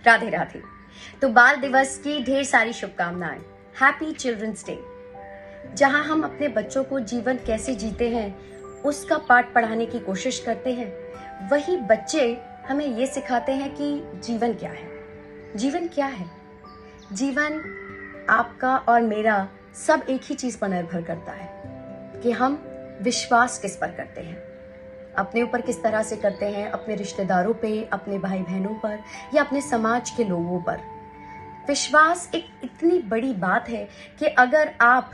राधे राधे। तो बाल दिवस की ढेर सारी शुभकामनाएं। Happy children's day. जहां हम अपने बच्चों को जीवन कैसे जीते हैं उसका पाठ पढ़ाने की कोशिश करते हैं, वही बच्चे हमें ये सिखाते हैं कि जीवन क्या है। जीवन क्या है? जीवन आपका और मेरा सब एक ही चीज पर निर्भर करता है कि हम विश्वास किस पर करते हैं, अपने ऊपर किस तरह से करते हैं, अपने रिश्तेदारों पे, अपने भाई बहनों पर या अपने समाज के लोगों पर। विश्वास एक इतनी बड़ी बात है कि अगर आप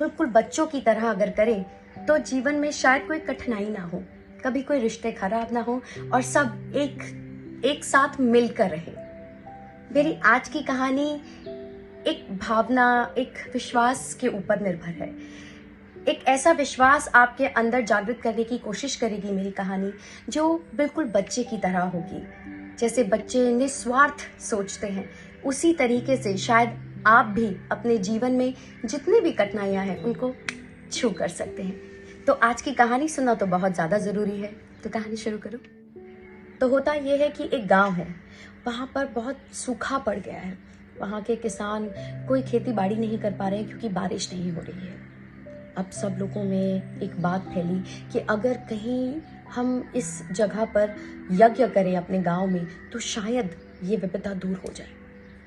बिल्कुल बच्चों की तरह अगर करें तो जीवन में शायद कोई कठिनाई ना हो, कभी कोई रिश्ते खराब ना हो और सब एक साथ मिलकर रहे। मेरी आज की कहानी एक भावना, एक विश्वास के ऊपर निर्भर है। एक ऐसा विश्वास आपके अंदर जागृत करने की कोशिश करेगी मेरी कहानी, जो बिल्कुल बच्चे की तरह होगी। जैसे बच्चे निस्वार्थ सोचते हैं, उसी तरीके से शायद आप भी अपने जीवन में जितनी भी कठिनाइयां हैं उनको छू कर सकते हैं। तो आज की कहानी सुनना तो बहुत ज़्यादा ज़रूरी है, तो कहानी शुरू करो। तो होता यह है कि एक गांव है, वहाँ पर बहुत सूखा पड़ गया है। वहाँ के किसान कोई खेती बाड़ी नहीं कर पा रहे हैं क्योंकि बारिश नहीं हो रही है। अब सब लोगों में एक बात फैली कि अगर कहीं हम इस जगह पर यज्ञ करें अपने गांव में तो शायद ये विपदा दूर हो जाए।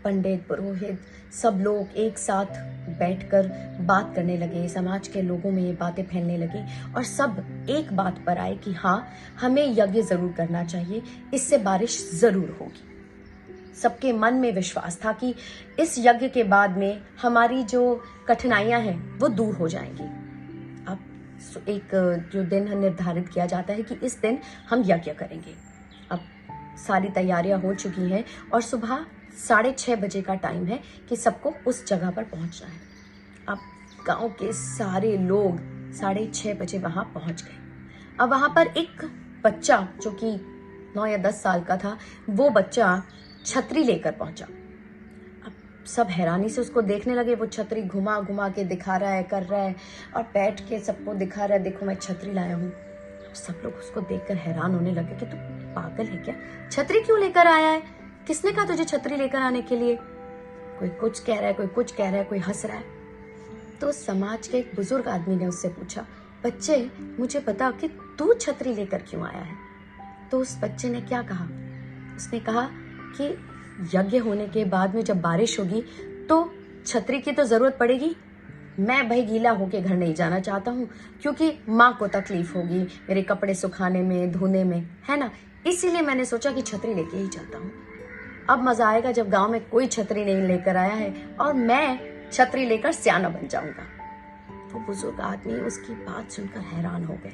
पंडित, पुरोहित सब लोग एक साथ बैठकर बात करने लगे, समाज के लोगों में ये बातें फैलने लगी और सब एक बात पर आए कि हाँ, हमें यज्ञ जरूर करना चाहिए, इससे बारिश जरूर होगी। सबके मन में विश्वास था कि इस यज्ञ के बाद में हमारी जो कठिनाइयां हैं वो दूर हो जाएंगी। अब एक जो दिन निर्धारित किया जाता है कि इस दिन हम यज्ञ करेंगे। अब सारी तैयारियां हो चुकी हैं और सुबह 6:30 बजे का टाइम है कि सबको उस जगह पर पहुंचना है। अब गांव के सारे लोग 6:30 बजे वहां पहुंच गए। अब वहां पर एक बच्चा जो कि 9 या 10 साल का था, वो बच्चा छतरी लेकर पहुंचा। अब सब हैरानी से उसको देखने लगे। वो छतरी घुमा घुमा के दिखा रहा है, कर रहा है और बैठ के सबको दिखा रहा है, देखो मैं छतरी लाया हूँ। सब लोग उसको देखकर हैरान होने लगे कि तू पागल है क्या, छतरी क्यों लेकर आया है, किसने कहा तुझे छतरी लेकर आने के लिए? कोई कुछ कह रहा है, कोई कुछ कह रहा है, कोई हंस रहा है। तो समाज के एक बुजुर्ग आदमी ने उससे पूछा, बच्चे मुझे बता कि तू छतरी लेकर क्यों आया है? तो उस बच्चे ने क्या कहा? उसने कहा कि यज्ञ होने के बाद में जब बारिश होगी तो छतरी की तो जरूरत पड़ेगी। मैं भाई गीला होके घर नहीं जाना चाहता हूँ क्योंकि माँ को तकलीफ होगी मेरे कपड़े सुखाने में, धोने में, है ना, इसीलिए मैंने सोचा कि छतरी लेके ही जाता हूँ। अब मजा आएगा जब गांव में कोई छतरी नहीं लेकर आया है और मैं छतरी लेकर सियाना बन जाऊंगा। वो बुजुर्ग आदमी उसकी बात सुनकर हैरान हो गए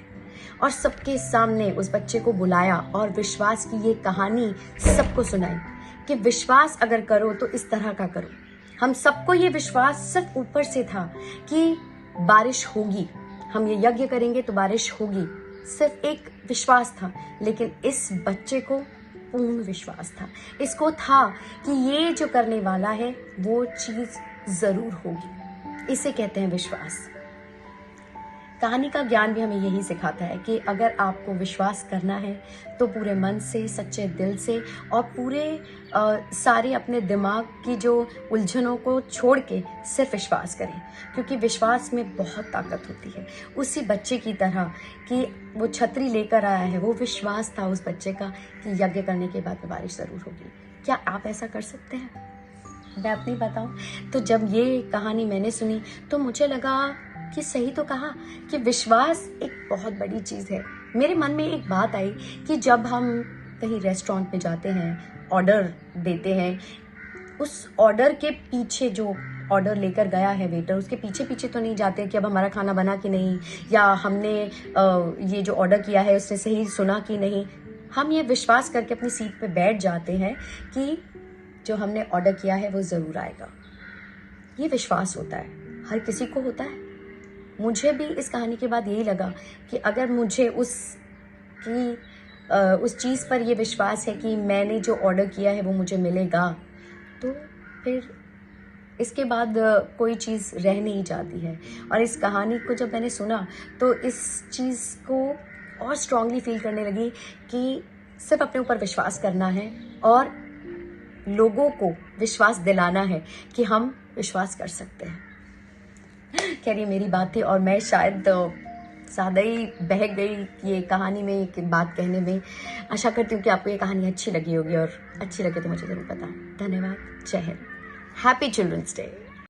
और सबके सामने उस बच्चे को बुलाया और विश्वास की ये कहानी सबको सुनाई कि विश्वास अगर करो तो इस तरह का करो। हम सबको ये विश्वास सिर्फ ऊपर से था कि बारिश होगी, हम ये यज्ञ करेंगे तो बारिश होगी, सिर्फ एक विश्वास था। लेकिन इस बच्चे को पूर्ण विश्वास था, इसको था कि ये जो करने वाला है वो चीज जरूर होगी। इसे कहते हैं विश्वास। कहानी का ज्ञान भी हमें यही सिखाता है कि अगर आपको विश्वास करना है तो पूरे मन से, सच्चे दिल से और पूरे सारे अपने दिमाग की जो उलझनों को छोड़ के सिर्फ विश्वास करें, क्योंकि विश्वास में बहुत ताकत होती है। उसी बच्चे की तरह कि वो छतरी लेकर आया है, वो विश्वास था उस बच्चे का कि यज्ञ करने के बाद में बारिश ज़रूर होगी। क्या आप ऐसा कर सकते हैं? मैं अपनी बताऊं तो जब ये कहानी मैंने सुनी तो मुझे लगा कि सही तो कहा कि विश्वास एक बहुत बड़ी चीज़ है। मेरे मन में एक बात आई कि जब हम कहीं रेस्टोरेंट में जाते हैं, ऑर्डर देते हैं, उस ऑर्डर के पीछे जो ऑर्डर लेकर गया है वेटर, उसके पीछे पीछे तो नहीं जाते कि अब हमारा खाना बना कि नहीं, या हमने ये जो ऑर्डर किया है उसने सही सुना कि नहीं। हम ये विश्वास करके अपनी सीट पे बैठ जाते हैं कि जो हमने ऑर्डर किया है वो ज़रूर आएगा। ये विश्वास होता है, हर किसी को होता है। मुझे भी इस कहानी के बाद यही लगा कि अगर मुझे उस चीज़ पर ये विश्वास है कि मैंने जो ऑर्डर किया है वो मुझे मिलेगा, तो फिर इसके बाद कोई चीज़ रह नहीं जाती है। और इस कहानी को जब मैंने सुना तो इस चीज़ को और स्ट्रांगली फील करने लगी कि सिर्फ अपने ऊपर विश्वास करना है और लोगों को विश्वास दिलाना है कि हम विश्वास कर सकते हैं। खैर ये मेरी बात थी और मैं शायद ज़्यादा ही बहक गई ये कहानी में, एक बात कहने में। आशा करती हूँ कि आपको ये कहानी अच्छी लगी होगी और अच्छी लगे तो मुझे ज़रूर बताएं। धन्यवाद। जय हिंद। Happy children's day.